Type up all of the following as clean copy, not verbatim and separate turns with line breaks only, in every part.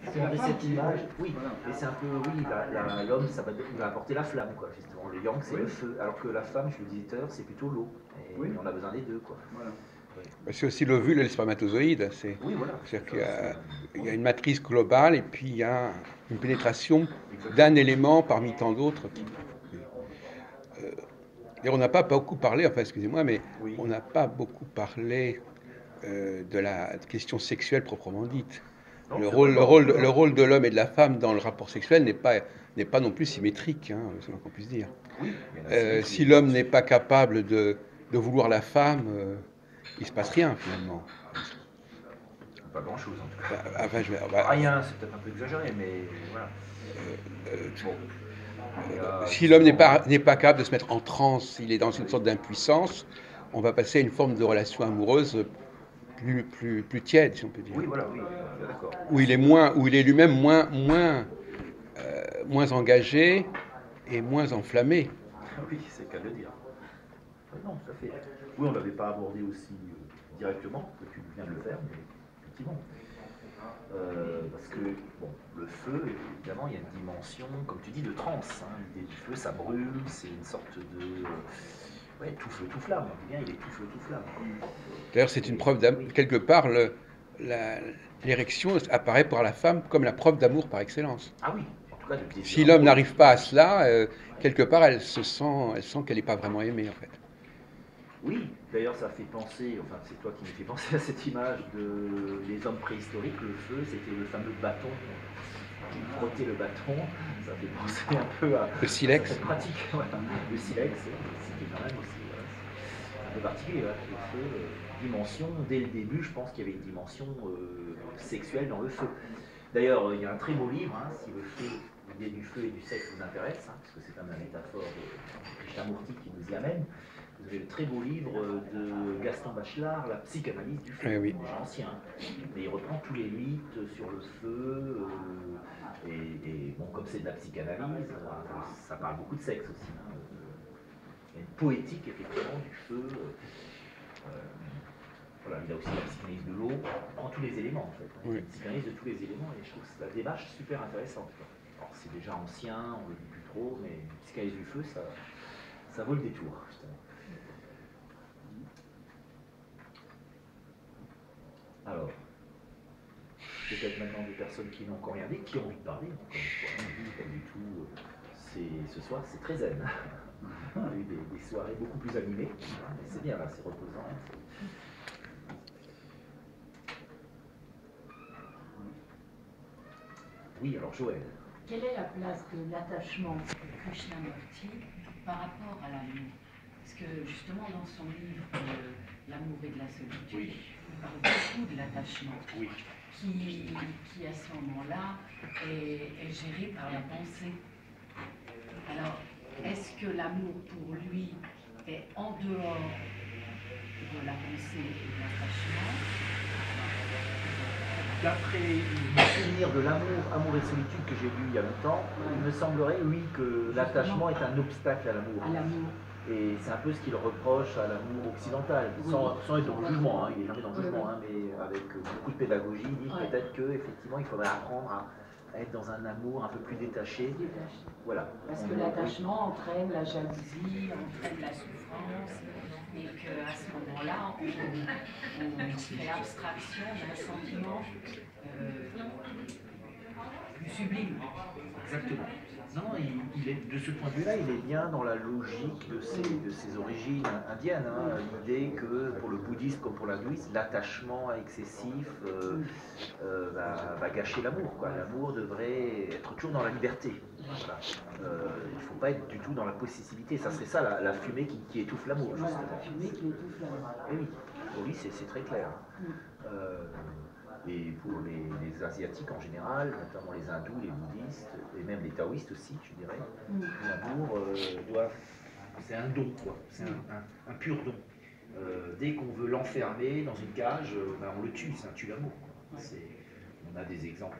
C'est la cette image, oui, voilà. Et c'est un peu, oui, l'homme, il va apporter la flamme, quoi, justement. Le yang, c'est le feu, alors que la femme, je le disais tout à l'heure, c'est plutôt l'eau. Et on a besoin des deux, quoi. Voilà.
C'est aussi l'ovule et le spermatozoïde.
Oui, voilà.
C'est-à-dire qu'il y a une matrice globale et puis il y a une pénétration d'un élément parmi tant d'autres. Et on n'a pas beaucoup parlé, enfin excusez-moi, mais on n'a pas beaucoup parlé de la question sexuelle proprement dite.
Non,
Le rôle de l'homme et de la femme dans le rapport sexuel n'est pas non plus symétrique, hein, c'est le moins qu'on puisse dire.
Oui,
Si l'homme n'est pas capable de vouloir la femme, il ne se passe rien finalement.
Pas grand-chose en tout cas.
Rien,
c'est peut-être un peu exagéré, mais voilà.
Si l'homme n'est pas capable de se mettre en transe, s'il est dans une sorte d'impuissance, on va passer à une forme de relation amoureuse plus tiède, si on peut dire.
Oui, voilà, oui, d'accord.
Où il est lui-même moins engagé et moins enflammé.
Oui, c'est le cas de le dire. Non, tout à fait. Oui, on ne l'avait pas abordé aussi directement, que tu viens de le faire, mais effectivement. Parce que, bon, le feu, évidemment, il y a une dimension, comme tu dis, de transe. Hein. L'idée du feu, ça brûle, c'est une sorte de... ouais, tout feu, tout flamme. On dit bien, il est tout feu, tout flamme.
D'ailleurs, c'est une preuve d'amour. Quelque part, l'érection apparaît par la femme comme la preuve d'amour par excellence.
Ah oui, en tout cas, de plaisir.
Si l'homme n'arrive pas à cela, quelque part, elle sent qu'elle n'est pas vraiment aimée, en fait.
Oui, d'ailleurs ça fait penser, enfin c'est toi qui me fais penser à cette image des hommes préhistoriques, le feu c'était le fameux bâton, qui frottait le bâton, ça fait penser un peu à...
Le silex.
Cette pratique, voilà. Le silex, c'était quand même aussi un peu particulier, voilà. Le feu, dimension, dès le début je pense qu'il y avait une dimension sexuelle dans le feu. D'ailleurs il y a un très beau livre, hein, si le feu, l'idée du feu et du sexe vous intéresse, hein, parce que c'est quand même la métaphore de Krishnamurti qui nous y amène. Vous avez le très beau livre de Gaston Bachelard, La psychanalyse du feu, déjà ancien. Mais il reprend tous les mythes sur le feu, et bon, comme c'est de la psychanalyse, ça parle beaucoup de sexe aussi. Hein. Il y a une poétique, effectivement, du feu. Voilà, il a aussi la psychanalyse de l'eau, il prend tous les éléments, en fait. Il y a une psychanalyse de tous les éléments, et je trouve la démarche super intéressante. Alors, c'est déjà ancien, on ne le dit plus trop, mais la psychanalyse du feu, ça vaut le détour, justement. Alors, peut-être maintenant des personnes qui n'ont encore rien dit, qui ont envie de parler, encore une fois, pas du tout. Ce soir, c'est très zen. On a eu des soirées beaucoup plus animées, mais c'est bien là, c'est reposant. Oui, alors Joël.
Quelle est la place de l'attachement de Krishnamurti par rapport à l'amour? Parce que justement, dans son livre L'amour et de la solitude, il parle beaucoup de l'attachement, qui à ce moment-là est géré par la pensée. Alors, est-ce que l'amour pour lui est en dehors de la pensée et de l'attachement?
D'après mes souvenirs de Amour et solitude que j'ai lu il y a longtemps, il me semblerait, oui, que l'attachement est un obstacle à l'amour. Et c'est un peu ce qu'il reproche à l'amour occidental, sans être dans le jugement, hein, il n'est jamais dans le jugement, hein, mais avec beaucoup de pédagogie, il dit peut-être qu'effectivement il faudrait apprendre à être dans un amour un peu plus détaché. Voilà.
Parce que l'attachement entraîne la jalousie, entraîne la souffrance, et qu'à ce moment-là, on fait abstraction d'un sentiment plus sublime.
Exactement. Non, il est, de ce point de vue-là, il est bien dans la logique de ses origines indiennes. Hein. L'idée que pour le bouddhisme comme pour l'hindouisme, l'attachement excessif va gâcher l'amour. L'amour devrait être toujours dans la liberté. Voilà. Il ne faut pas être du tout dans la possessivité. Ça serait ça, la fumée qui étouffe l'amour.
Voilà, la fumée qui étouffe l'amour.
Et oui, pour lui, c'est très clair. Et pour les Asiatiques en général, notamment les hindous, les bouddhistes, et même les taoïstes aussi, je dirais, l'amour c'est un don, quoi. C'est un pur don. Dès qu'on veut l'enfermer dans une cage, on le tue, c'est un tue-l'amour. On a des exemples,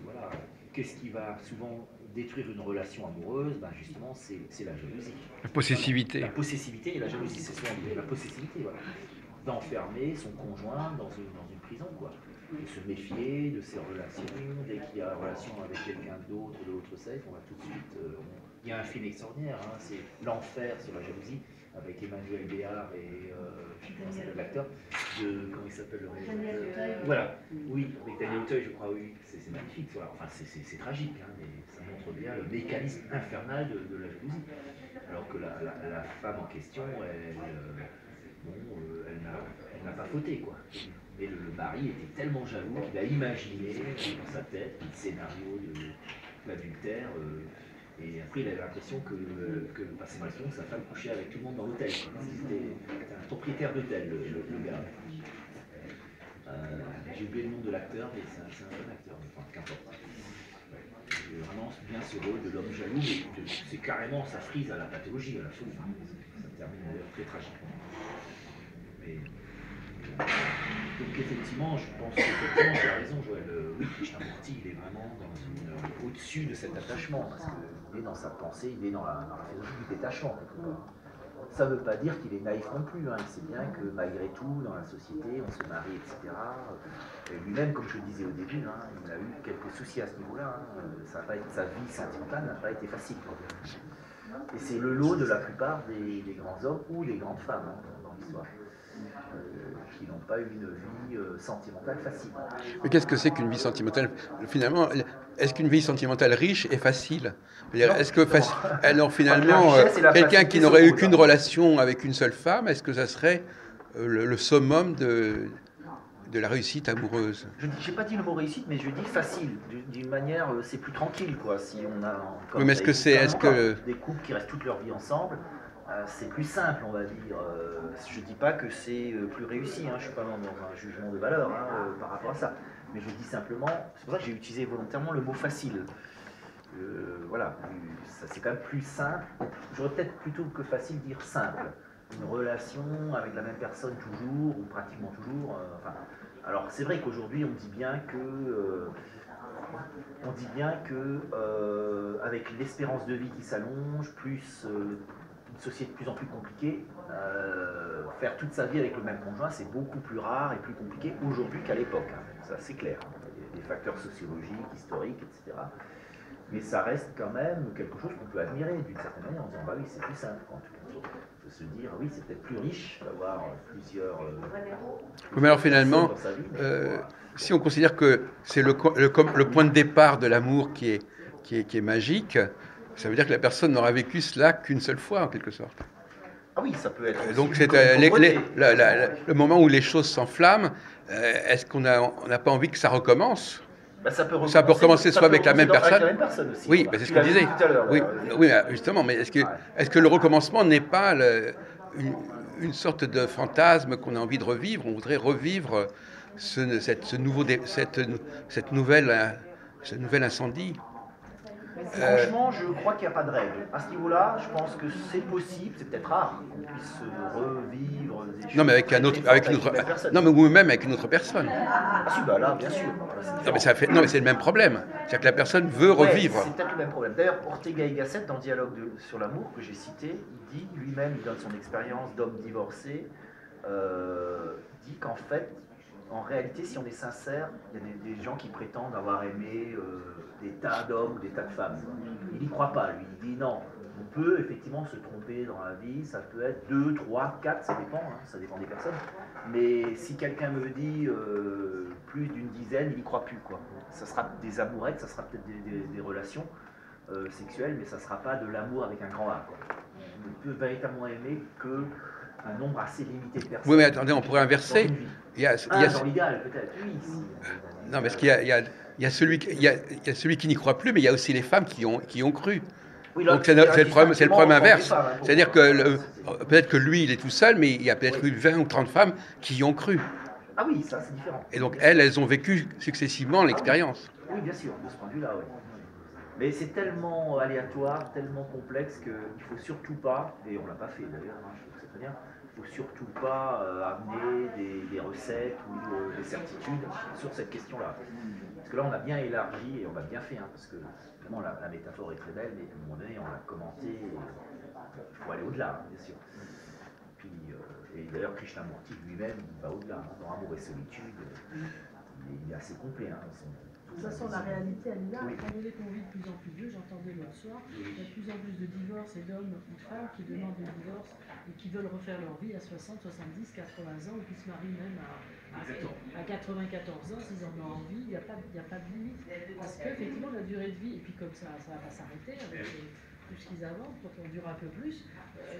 voilà. Qu'est-ce qui va souvent détruire une relation amoureuse? Justement, c'est la jalousie.
La possessivité.
Voilà. La possessivité et la jalousie, c'est souvent la possessivité, voilà. D'enfermer son conjoint dans une prison, quoi. de se méfier de ses relations. Dès qu'il y a une relation avec quelqu'un d'autre, de l'autre sexe, on va tout de suite. Il y a un film extraordinaire, hein, c'est L'Enfer sur la jalousie, avec Emmanuel Béard et comment s'appelle l'acteur de. Comment il s'appelle le réalisateur. Voilà, oui, avec Daniel Auteuil, je crois, oui. C'est magnifique, voilà. Enfin, c'est tragique, hein, mais ça montre bien le mécanisme infernal de la jalousie. Alors que la femme en question, elle n'a pas fauté, quoi. Mais le mari était tellement jaloux qu'il a imaginé dans sa tête un scénario d'adultère. Et après, il avait l'impression que passé malson, sa femme couchait avec tout le monde dans l'hôtel. C'était un propriétaire d'hôtel, le gars. J'ai oublié le nom de l'acteur, mais c'est un bon acteur, enfin, qu'importe. Vraiment bien ce rôle de l'homme jaloux, mais c'est carrément, ça frise à la pathologie, à la folie. Ça termine d'ailleurs très tragiquement. Mais, donc effectivement, je pense qu'effectivement, tu as raison, Joël. Oui, Krishnamurti, il est vraiment au-dessus de cet attachement, parce qu'il est dans sa pensée, il est dans la philosophie du détachement. Ça ne veut pas dire qu'il est naïf non plus, hein. Il sait bien que malgré tout, dans la société, on se marie, etc. Et lui-même, comme je le disais au début, hein, il a eu quelques soucis à ce niveau-là. Hein. Sa vie sentimentale n'a pas été facile. Et c'est le lot de la plupart des grands hommes ou des grandes femmes, hein, dans l'histoire. Qui n'ont pas eu une vie sentimentale facile.
Mais qu'est-ce que c'est qu'une vie sentimentale? Finalement, est-ce qu'une vie sentimentale riche est facile? Est-ce que alors finalement, quelqu'un qui n'aurait eu qu'une relation avec une seule femme, est-ce que ça serait le summum de la réussite amoureuse?
Je n'ai pas dit le mot réussite, mais je dis facile. D'une manière, c'est plus tranquille, quoi. Si on a
oui, mais est-ce que
des couples qui restent toute leur vie ensemble, c'est plus simple, on va dire. Je ne dis pas que c'est plus réussi, hein. Je ne suis pas dans un jugement de valeur, hein, par rapport à ça. Mais je dis simplement, c'est pour ça que j'ai utilisé volontairement le mot facile. Voilà, c'est quand même plus simple. J'aurais peut-être plutôt que facile dire simple. Une relation avec la même personne toujours, ou pratiquement toujours. Alors c'est vrai qu'aujourd'hui on dit bien que avec l'espérance de vie qui s'allonge, plus une société de plus en plus compliquée, faire toute sa vie avec le même conjoint, c'est beaucoup plus rare et plus compliqué aujourd'hui qu'à l'époque. Hein. Ça, c'est clair. Il y a des facteurs sociologiques, historiques, etc. Mais ça reste quand même quelque chose qu'on peut admirer d'une certaine manière en disant bah oui, c'est plus simple. En tout cas, on peut se dire oui, c'est peut-être plus riche d'avoir plusieurs.
Mais alors finalement, si on considère que c'est le point de départ de l'amour qui est magique, ça veut dire que la personne n'aura vécu cela qu'une seule fois, en quelque sorte.
Ah oui, ça peut être.
Donc c'est le moment où les choses s'enflamment. Est-ce qu'on n'a pas envie que ça recommence?
Bah, ça peut
recommencer soit avec la même personne.
Aussi,
oui, c'est ce qu'on disait. Oui, justement, mais est-ce que le recommencement n'est pas une sorte de fantasme qu'on a envie de revivre? On voudrait revivre ce nouvel incendie.
Franchement, je crois qu'il n'y a pas de règle. À ce niveau-là, je pense que c'est possible, c'est peut-être rare qu'on puisse revivre des choses.
Non, mais non, mais même avec une autre personne.
Ah si, bah là, bien sûr.
Non, mais c'est le même problème. C'est-à-dire que la personne veut revivre.
C'est peut-être le même problème. D'ailleurs, Ortega y Gasset, dans le dialogue sur l'amour que j'ai cité, il dit lui-même, il donne son expérience d'homme divorcé, dit qu'en fait, en réalité, si on est sincère, il y a des gens qui prétendent avoir aimé des tas d'hommes ou des tas de femmes. Il n'y croit pas, lui. Il dit non, on peut effectivement se tromper dans la vie, ça peut être 2, 3, 4, ça dépend, hein, ça dépend des personnes. Mais si quelqu'un me dit plus d'une dizaine, il n'y croit plus, quoi. Ça sera des amourettes, ça sera peut-être des relations sexuelles, mais ça ne sera pas de l'amour avec un grand A, quoi. On ne peut véritablement aimer que un nombre assez limité de personnes.
Oui, mais attendez, on pourrait inverser.
Dans l'idéal, peut-être, oui.
Non, parce qu'il y a celui qui n'y croit plus, mais il y a aussi les femmes qui ont cru. Oui, donc c'est le problème inverse. C'est-à-dire que peut-être que lui, il est tout seul, mais il y a peut-être eu 20 ou 30 femmes qui y ont cru.
Ah oui, ça c'est différent.
Et donc elles ont vécu successivement l'expérience.
Oui, bien sûr, de ce point de vue-là, oui. Mais c'est tellement aléatoire, tellement complexe qu'il ne faut surtout pas, et on ne l'a pas fait d'ailleurs, hein, je trouve que c'est très bien, il ne faut surtout pas amener des recettes ou des certitudes sur cette question-là. Parce que là, on a bien élargi et on a bien fait, hein, parce que vraiment la métaphore est très belle, mais à un moment donné, on l'a commenté, il faut aller au-delà, bien sûr. Puis, et d'ailleurs, Krishnamurti lui-même va au-delà, hein, dans Amour et solitude. il est assez complet. Hein,
de toute façon, la réalité, elle est là.
Oui.
Étant donné qu'on vit de plus en plus vieux, j'entendais l'autre soir, il y a de plus en plus de divorces et d'hommes ou de femmes qui demandent le divorce et qui veulent refaire leur vie à 60, 70, 80 ans, ou qui se marient même à 94 ans s'ils en ont envie. Il n'y a pas de limite. Parce qu'effectivement, la durée de vie, et puis comme ça va pas s'arrêter avec tout ce qu'ils avancent, quand on dure un peu plus,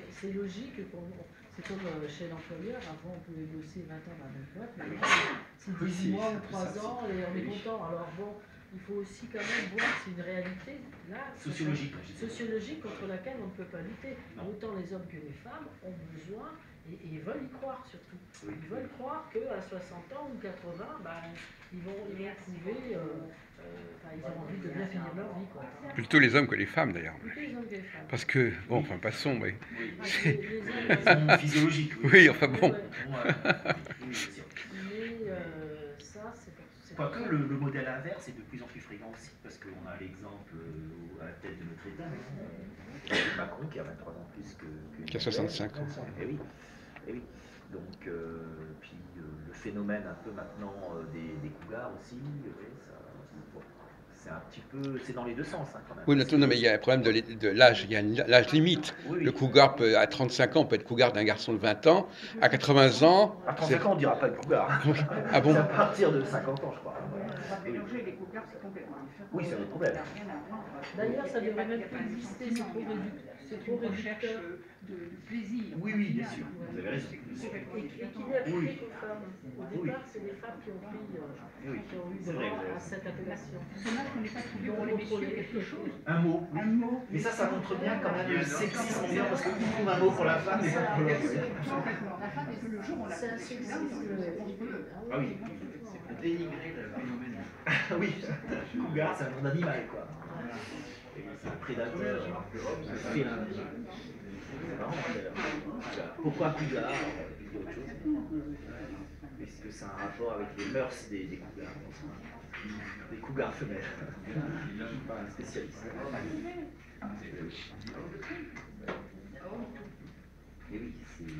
c'est logique qu'on. C'est comme chez l'employeur, avant on pouvait bosser 20 ans dans la même boîte, mais c'est 18 mois ou 3 ans et on est content. Alors bon, il faut aussi quand même voir, c'est une réalité là, sociologique contre laquelle on ne peut pas lutter. Autant les hommes que les femmes ont besoin et veulent y croire surtout. Ils veulent croire qu'à 60 ans ou 80, ils vont trouver, ils ont envie de bien finir leur vie. Quoi.
Plutôt les hommes que les femmes d'ailleurs.
Plutôt les hommes que les femmes.
Parce que, bon, enfin passons, mais...
Raison physiologique.
Oui, enfin bon.
Mais
ça, c'est
quoique le modèle inverse est de plus en plus fréquent aussi, parce qu'on a l'exemple à la tête de notre État, Macron qui a 23 ans plus que
qui a 65 ans.
Eh oui. Donc, puis le phénomène un peu maintenant des cougars aussi, c'est un petit peu, c'est dans les deux sens hein, quand même.
Oui, non, mais il y a un problème de l'âge, il y a l'âge limite.
Oui.
Le cougar à 35 ans peut être cougar d'un garçon de 20 ans, à 80 ans...
À 35 ans, on ne dira pas le cougar.
Ah bon?
C'est à partir de 50 ans, je crois.
Mélanger les cougars, c'est complètement différent.
Oui, c'est un autre problème.
D'ailleurs, ça devrait même pas exister, c'est trop réducteur.
C'est trop recherche de plaisir.
Oui, bien sûr, vous avez raison.
Et qui n'est appliqué qu'aux femmes. Au départ, c'est les femmes qui ont eu droit à cette appellation.
C'est dommage qu'on n'ait pas trouvé pour les messieurs quelque chose.
Un mot.
Mais
ça montre bien quand même le sexisme ambiant, parce qu'on trouve un mot pour la femme, mais pas pour l'homme.
La femme, le jour où on l'a
C'est un sexisme.
Ah oui.
C'est dénigrer le phénomène.
Oui, cougar, c'est un nom d'animal, quoi. C'est un prédateur, un félin. C'est marrant, d'ailleurs. Pourquoi cougar? Il y a autre chose. Est-ce que c'est un rapport avec les mœurs des cougars? Des cougars femelles. Je ne suis pas un spécialiste. Et oui, c'est...